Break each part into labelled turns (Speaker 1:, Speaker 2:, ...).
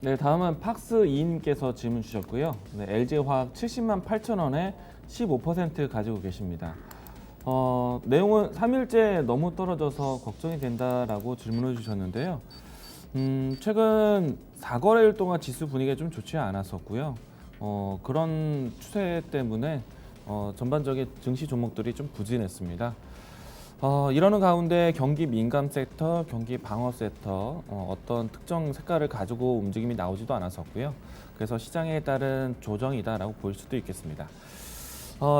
Speaker 1: 네, 다음은 팍스 2님께서 질문 주셨고요. 네, LG화학 70만 8천 원에 15% 가지고 계십니다. 내용은 3일째 너무 떨어져서 걱정이 된다라고 질문을 주셨는데요. 최근 4거래일 동안 지수 분위기가 좀 좋지 않았었고요. 그런 추세 때문에 전반적인 증시 종목들이 좀 부진했습니다. 이러는 가운데 경기 민감 섹터, 경기 방어 섹터 어떤 특정 색깔을 가지고 움직임이 나오지도 않았었고요. 그래서 시장에 따른 조정이다라고 볼 수도 있겠습니다.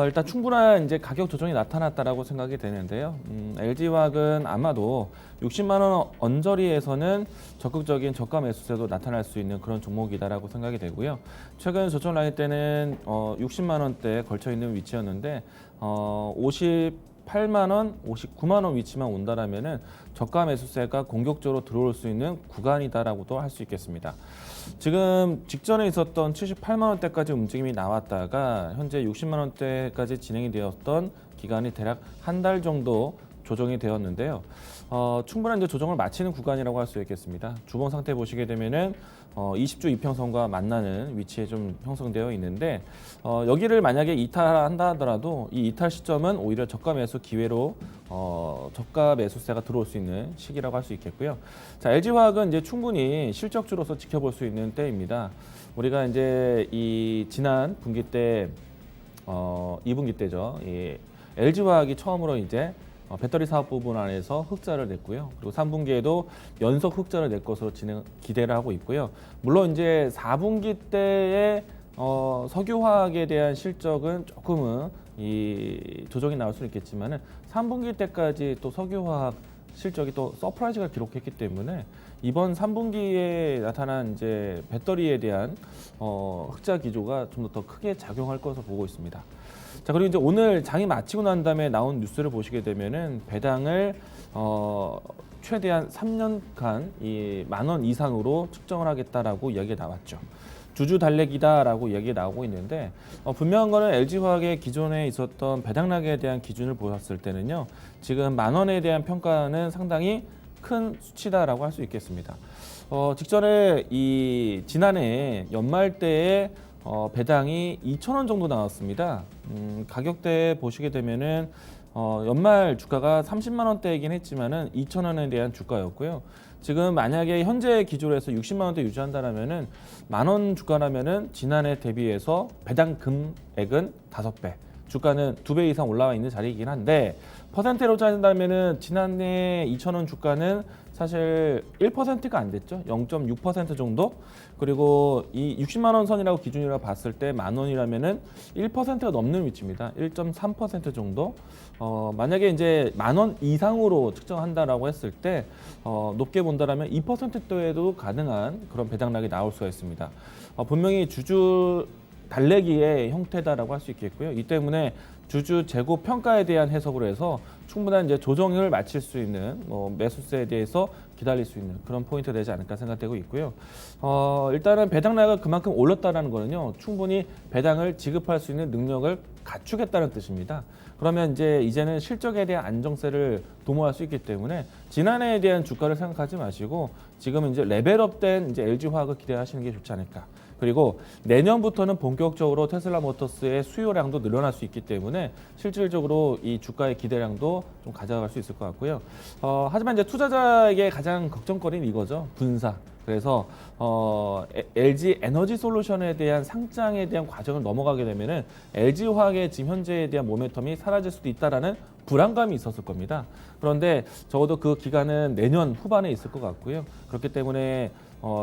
Speaker 1: 일단 충분한 이제 가격 조정이 나타났다라고 생각이 되는데요. LG화학은 아마도 60만 원 언저리에서는 적극적인 저가 매수세도 나타날 수 있는 그런 종목이다라고 생각이 되고요. 최근 저점 라인 때는 60만 원대에 걸쳐 있는 위치였는데 58만 원, 59만 원 위치만 온다라면은 저가 매수세가 공격적으로 들어올 수 있는 구간이다라고도 할 수 있겠습니다. 지금 직전에 있었던 78만 원대까지 움직임이 나왔다가 현재 60만 원대까지 진행이 되었던 기간이 대략 한 달 정도 조정이 되었는데요. 충분한 이제 조정을 마치는 구간이라고 할 수 있겠습니다. 주봉 상태 보시게 되면은 20주 이평선과 만나는 위치에 좀 형성되어 있는데 여기를 만약에 이탈한다 하더라도 이 이탈 시점은 오히려 저가 매수 기회로 저가 매수세가 들어올 수 있는 시기라고 할 수 있겠고요. 자, LG화학은 이제 충분히 실적주로서 지켜볼 수 있는 때입니다. 우리가 이제 이 지난 분기 때 2분기 때죠. 이 LG화학이 처음으로 이제 배터리 사업 부분 안에서 흑자를 냈고요. 그리고 3분기에도 연속 흑자를 낼 것으로 기대를 하고 있고요. 물론 이제 4분기 때의 석유화학에 대한 실적은 조금은 이 조정이 나올 수는 있겠지만은 3분기 때까지 또 석유화학 실적이 또 서프라이즈가 기록했기 때문에 이번 3분기에 나타난 이제 배터리에 대한 흑자 기조가 좀 더 크게 작용할 것으로 보고 있습니다. 자, 그리고 이제 오늘 장이 마치고 난 다음에 나온 뉴스를 보시게 되면은 배당을 최대한 3년간 이 10,000원 이상으로 측정을 하겠다라고 이야기가 나왔죠. 주주 달래기다라고 이야기가 나오고 있는데 분명한 거는 LG화학의 기존에 있었던 배당락에 대한 기준을 보았을 때는요. 지금 10,000원에 대한 평가는 상당히 큰 수치다라고 할 수 있겠습니다. 직전에 이 지난해 연말 때에 배당이 2,000원 정도 나왔습니다. 가격대 보시게 되면은 연말 주가가 30만 원대이긴 했지만은 2,000원에 대한 주가였고요. 지금 만약에 현재 기조로 해서 60만 원대 유지한다라면은 10,000원 주가라면은 지난해 대비해서 배당 금액은 5배, 주가는 2배 이상 올라와 있는 자리이긴 한데 퍼센트로 따진다면은 지난해 2,000원 주가는 사실 1%가 안 됐죠. 0.6% 정도. 그리고 이 60만 원 선이라고 기준이라고 봤을 때 10,000원이라면은 1%가 넘는 위치입니다. 1.3% 정도. 만약에 이제 10,000원 이상으로 측정한다라고 했을 때 높게 본다라면 2%대에도 가능한 그런 배당락이 나올 수가 있습니다. 분명히 주주 달래기의 형태다라고 할 수 있겠고요. 이 때문에 주주 재고 평가에 대한 해석으로 해서 충분한 이제 조정을 마칠 수 있는 매수세에 대해서 기다릴 수 있는 그런 포인트가 되지 않을까 생각되고 있고요. 일단은 배당락이 그만큼 올랐다는 거는요. 충분히 배당을 지급할 수 있는 능력을 갖추겠다는 뜻입니다. 그러면 이제는 실적에 대한 안정세를 도모할 수 있기 때문에 지난해에 대한 주가를 생각하지 마시고 지금 이제 레벨업된 이제 LG화학을 기대하시는 게 좋지 않을까. 그리고 내년부터는 본격적으로 테슬라 모터스의 수요량도 늘어날 수 있기 때문에 실질적으로 이 주가의 기대량도 좀 가져갈 수 있을 것 같고요. 하지만 이제 투자자에게 가장 걱정거리는 이거죠. 분사. 그래서 LG 에너지 솔루션에 대한 상장에 대한 과정을 넘어가게 되면은 LG화학의 지금 현재에 대한 모멘텀이 사라질 수도 있다라는 불안감이 있었을 겁니다. 그런데 적어도 그 기간은 내년 후반에 있을 것 같고요. 그렇기 때문에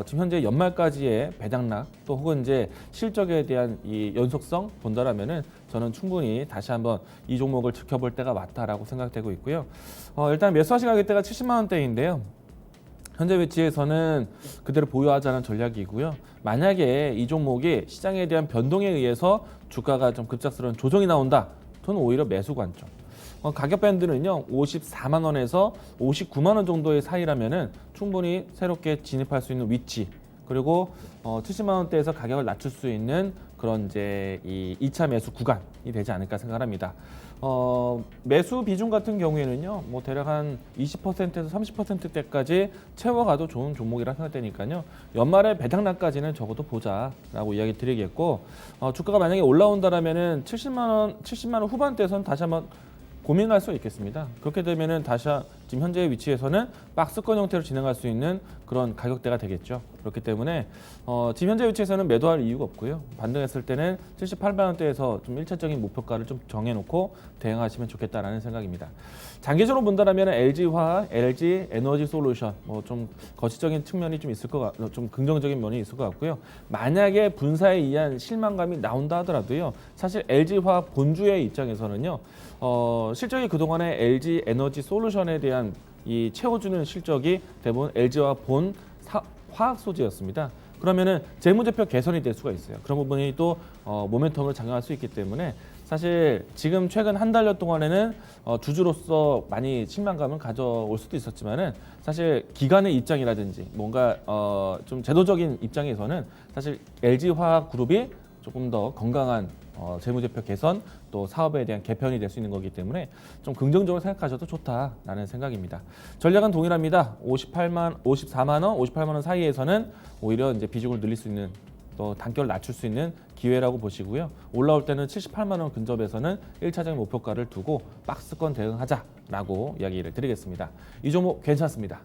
Speaker 1: 지금 현재 연말까지의 배당락 또 혹은 이제 실적에 대한 이 연속성 본다라면은 저는 충분히 다시 한번 이 종목을 지켜볼 때가 맞다라고 생각되고 있고요. 일단 매수하시 가격대가 70만 원대인데요. 현재 위치에서는 그대로 보유하자는 전략이고요. 만약에 이 종목이 시장에 대한 변동에 의해서 주가가 좀 급작스러운 조정이 나온다. 저는 오히려 매수 관점. 가격 밴드는요. 54만 원에서 59만 원 정도의 사이라면은 충분히 새롭게 진입할 수 있는 위치. 그리고 70만 원대에서 가격을 낮출 수 있는 그런 이제 이 2차 매수 구간이 되지 않을까 생각합니다. 매수 비중 같은 경우에는요, 뭐 대략 한 20%에서 30%대까지 채워가도 좋은 종목이라 생각되니까요. 연말에 배당락까지는 적어도 보자라고 이야기 드리겠고, 주가가 만약에 올라온다라면은 70만 원 후반대에서는 다시 한번 고민할 수 있겠습니다. 그렇게 되면은 다시 지금 현재의 위치에서는 박스권 형태로 진행할 수 있는 그런 가격대가 되겠죠. 그렇기 때문에 지금 현재 위치에서는 매도할 이유가 없고요. 반등했을 때는 78만 원대에서 좀 일차적인 목표가를 좀 정해놓고 대응하시면 좋겠다라는 생각입니다. 장기적으로 본다면 LG화학, LG 에너지 솔루션 뭐 좀 거시적인 측면이 좀 있을 좀 긍정적인 면이 있을 것 같고요. 만약에 분사에 의한 실망감이 나온다 하더라도요. 사실 LG화학 본주의 입장에서는요. 실적이 그동안에 LG 에너지 솔루션에 대한 이 채워주는 실적이 대부분 LG와 본 화학 소재였습니다. 그러면은 재무제표 개선이 될 수가 있어요. 그런 부분이 또 모멘텀을 작용할 수 있기 때문에 사실 지금 최근 한 달여 동안에는 주주로서 많이 실망감을 가져올 수도 있었지만은 사실 기관의 입장이라든지 뭔가 좀 제도적인 입장에서는 사실 LG화학그룹이 조금 더 건강한 재무제표 개선 또 사업에 대한 개편이 될 수 있는 거기 때문에 좀 긍정적으로 생각하셔도 좋다라는 생각입니다. 전략은 동일합니다. 54만 원, 58만 원 사이에서는 오히려 이제 비중을 늘릴 수 있는 또 단결을 낮출 수 있는 기회라고 보시고요. 올라올 때는 78만 원 근접에서는 1차적인 목표가를 두고 박스권 대응하자라고 이야기를 드리겠습니다. 이 종목 괜찮습니다.